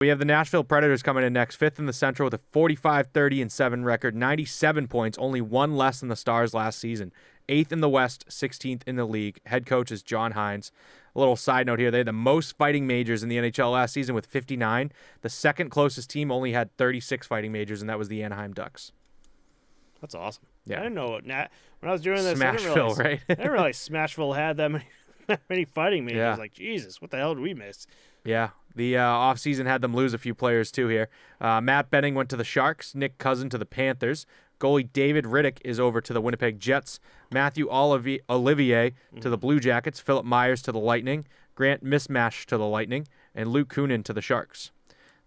We have the Nashville Predators coming in next, 5th in the Central with a 45-30-7 record, 97 points, only one less than the Stars last season. 8th in the West, 16th in the league. Head coach is John Hines. A little side note here, they had the most fighting majors in the NHL last season with 59. The second closest team only had 36 fighting majors, and that was the Anaheim Ducks. That's awesome. Yeah. I didn't know when I was doing this. Smashville, right? I didn't realize Smashville had that many fighting majors. Yeah. Like, Jesus, what the hell did we miss? Yeah, the offseason had them lose a few players too here. Matt Benning went to the Sharks, Nick Cousin to the Panthers. Goalie David Riddick is over to the Winnipeg Jets. Matthew Olivier to the Blue Jackets. Philip Myers to the Lightning. Grant Mismash to the Lightning. And Luke Kunin to the Sharks.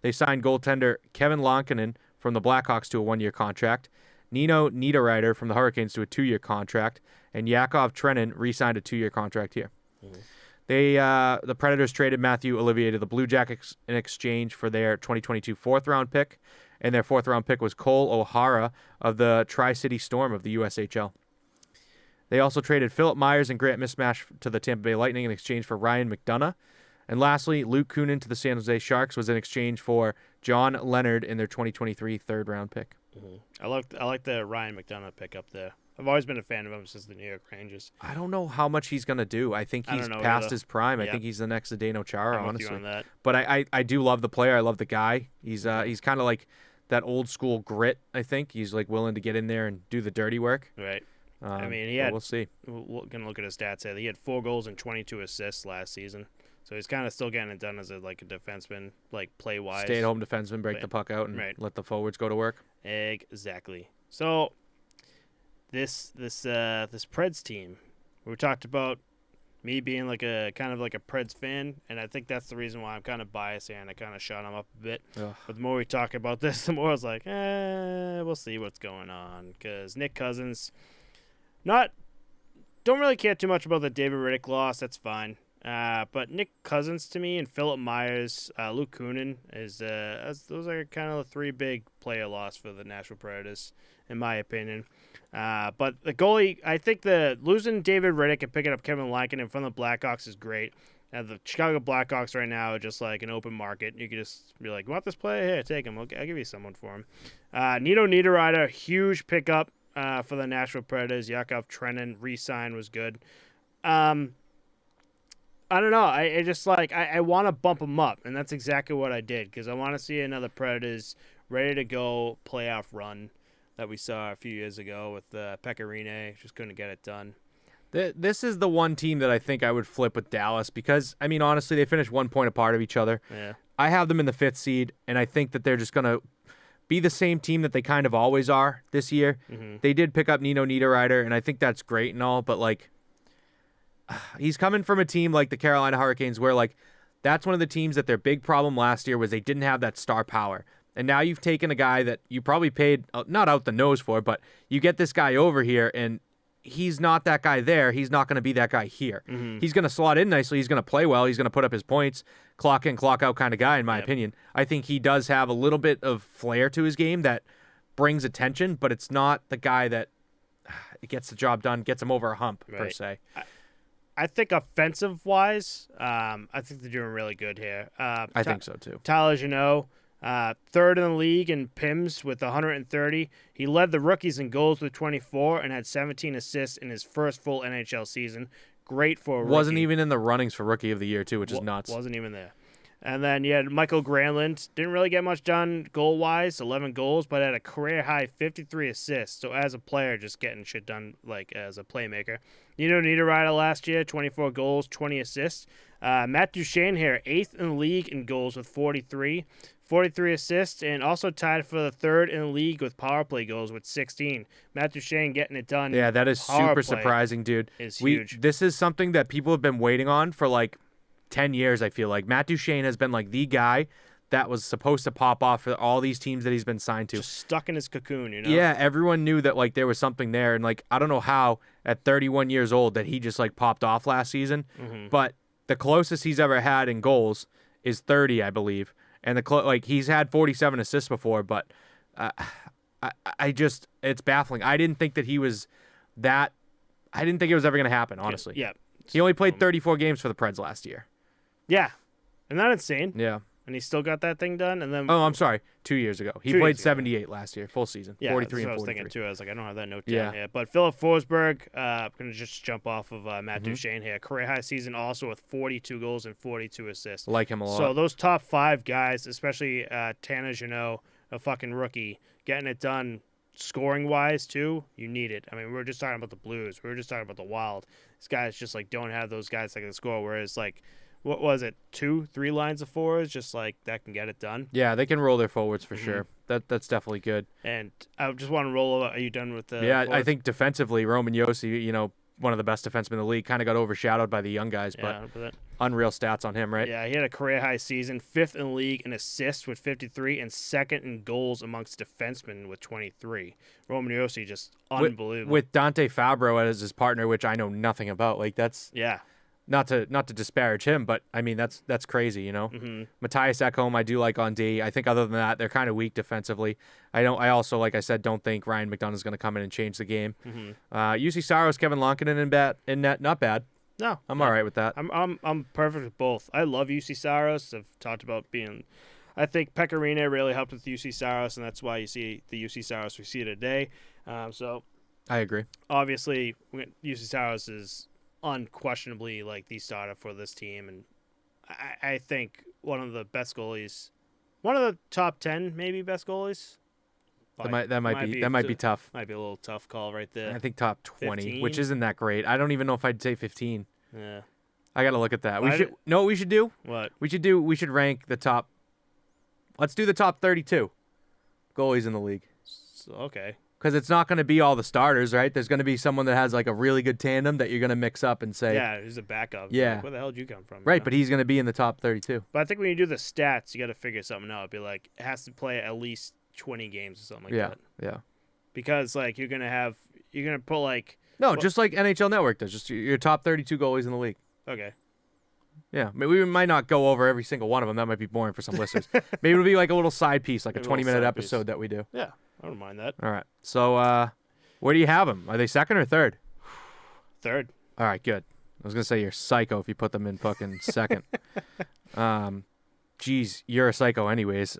They signed goaltender Kevin Lankinen from the Blackhawks to a 1-year contract. Nino Niederreiter from the Hurricanes to a 2-year contract. And Yakov Trenin re-signed a 2-year contract here. Mm-hmm. The Predators traded Matthew Olivier to the Blue Jackets in exchange for their 2022 4th-round pick, and their 4th-round pick was Cole O'Hara of the Tri-City Storm of the USHL. They also traded Philip Myers and Grant Mismash to the Tampa Bay Lightning in exchange for Ryan McDonough. And lastly, Luke Kunin to the San Jose Sharks was in exchange for John Leonard in their 2023 3rd-round pick. Mm-hmm. I like the Ryan McDonough pick up there. I've always been a fan of him since the New York Rangers. I don't know how much he's going to do. I think he's past his prime. Yep. I think he's the next Zdeno Chara, honestly. On that. But I do love the player. I love the guy. He's kind of like that old school grit, I think. He's like willing to get in there and do the dirty work. Right. We'll see. We're going to look at his stats here. He had 4 goals and 22 assists last season. So he's kind of still getting it done as a defenseman, like play-wise. Stay-at-home defenseman, break the puck out and let the forwards go to work. Exactly. So this Preds team, we talked about me being like a kind of like a Preds fan, and I think that's the reason why I'm kind of biased here and I kind of shot him up a bit. Ugh. But the more we talk about this, the more I was like, we'll see what's going on, because Nick Cousins, don't really care too much about the David Riddick loss. That's fine. But Nick Cousins to me and Philip Myers, Luke Kunin those are kind of the 3 big player loss for the Nashville Predators, in my opinion. But the goalie, I think the losing David Riddick and picking up Kevin Lankinen from the Blackhawks is great. The Chicago Blackhawks right now are just like an open market. You can just be like, you want this player? Here, take him. I'll give you someone for him. Nino Niederreiter, huge pickup for the Nashville Predators. Yakov Trenin re-sign was good. I don't know. I just I want to bump them up, and that's exactly what I did, because I want to see another Predators ready to go playoff run that we saw a few years ago with Pecorine. Just couldn't get it done. This is the one team that I think I would flip with Dallas because, I mean, honestly, they finished 1 point apart of each other. Yeah. I have them in the 5th seed, and I think that they're just going to be the same team that they kind of always are this year. Mm-hmm. They did pick up Nino Niederreiter, and I think that's great and all, but, he's coming from a team like the Carolina Hurricanes where, that's one of the teams that their big problem last year was they didn't have that star power. And now you've taken a guy that you probably paid, not out the nose for, but you get this guy over here, and he's not that guy there. He's not going to be that guy here. Mm-hmm. He's going to slot in nicely. He's going to play well. He's going to put up his points, clock in, clock out kind of guy, in my opinion. I think he does have a little bit of flair to his game that brings attention, but it's not the guy that gets the job done, gets him over a hump, per se. I think offensive-wise, I think they're doing really good here. I think so, too. Tyler Jeannot, 3rd in the league in PIMS with 130. He led the rookies in goals with 24 and had 17 assists in his first full NHL season. Great for a rookie. Wasn't even in the runnings for Rookie of the Year, too, which is nuts. Wasn't even there. And then you had Michael Granlund. Didn't really get much done goal-wise, 11 goals, but had a career-high 53 assists. So as a player, just getting shit done as a playmaker. Nino Niederreiter last year, 24 goals, 20 assists. Matt Duchene here, 8th in the league in goals with 43 assists, and also tied for the 3rd in the league with power play goals with 16. Matt Duchene getting it done. Yeah, that is super surprising, dude. Is huge. This is something that people have been waiting on for 10 years, I feel like. Matt Duchene has been the guy that was supposed to pop off for all these teams that he's been signed to. Just stuck in his cocoon, Yeah, everyone knew that there was something there, and I don't know how at 31 years old that he just popped off last season. Mm-hmm. But the closest he's ever had in goals is 30, I believe. And he's had 47 assists before, but it's baffling. I didn't think that he was that. I didn't think it was ever going to happen, honestly. Yeah. He only played 34 games for the Preds last year. Yeah. Isn't that insane? Yeah. and he still got that thing done. And then Oh, I'm sorry. 2 years ago. He 2 played years ago. 78 last year, full season. yeah, 43 that's what and I was 43. thinking too. I was like, I don't have that note Yeah. down here. But Philip Forsberg, I'm gonna just jump off of Matt Mm-hmm. Duchene here. Career high season also with 42 goals and 42 assists. Like him a lot. So those top 5 guys, especially Tanner Jeannot, a fucking rookie, getting it done scoring wise too, you need it. I mean, we were just talking about the Blues. We were just talking about the Wild. These guys just like don't have those guys that can score. Whereas like, what was it, 2-3 lines of forwards, just like that can get it done. Yeah, they can roll their forwards for sure. That's definitely good. And I just want to roll. Are you done with the? Yeah, I forwards? think defensively, Roman Josi, one of the best defensemen in the league, kind of got overshadowed by the young guys, but Yeah, but unreal stats on him, right? yeah, he had a career high season, 5th in the league in assists with 53, and 2nd in goals amongst defensemen with 23. Roman Josi just unbelievable. With Dante Fabro as his partner, which I know nothing about. Like that's yeah. not to disparage him, but I mean that's crazy, Matthias Ekholm I do like on D. I think other than that, they're kind of weak defensively. I also, like I said, don't think Ryan McDonough's going to come in and change the game. UC Saros, Kevin Lonkinen in net, not bad. No, I'm all right with that. I'm perfect with both. I love UC Saros. I've talked about being. I think Pecorino really helped with UC Saros, and that's why you see the UC Saros we see today. So I agree. obviously, UC Saros is unquestionably like the starter for this team, and I think one of the best goalies, one of the top 10 maybe best goalies. That might be tough. Might be a little tough call right there. I think top 20, 15? which isn't that great. I don't even know if I'd say 15. Yeah. I got to look at that. Why Know what we should do? What? We should rank the top. Let's do the top 32 goalies in the league. Okay. Because it's not going to be all the starters, right? There's going to be someone that has like a really good tandem that you're going to mix up and say, Yeah, who's a backup? Yeah. Like, where the hell did you come from? right, but he's going to be in the top 32. But I think when you do the stats, you got to figure something out. Be like, it has to play at least 20 games or something like Yeah, that. yeah. Because like you're gonna put like No, just like NHL Network does, just your top 32 goalies in the league. okay. Yeah, we might not go over every single one of them. That might be boring for some listeners. Maybe it'll be like a little side piece, like a Maybe a little 20-minute side piece. episode that we do. Yeah, I don't mind that. All right. So, where do you have them? Are they second or third? Third. All right, good. I was gonna say you're psycho if you put them in fucking second. Geez, you're a psycho anyways.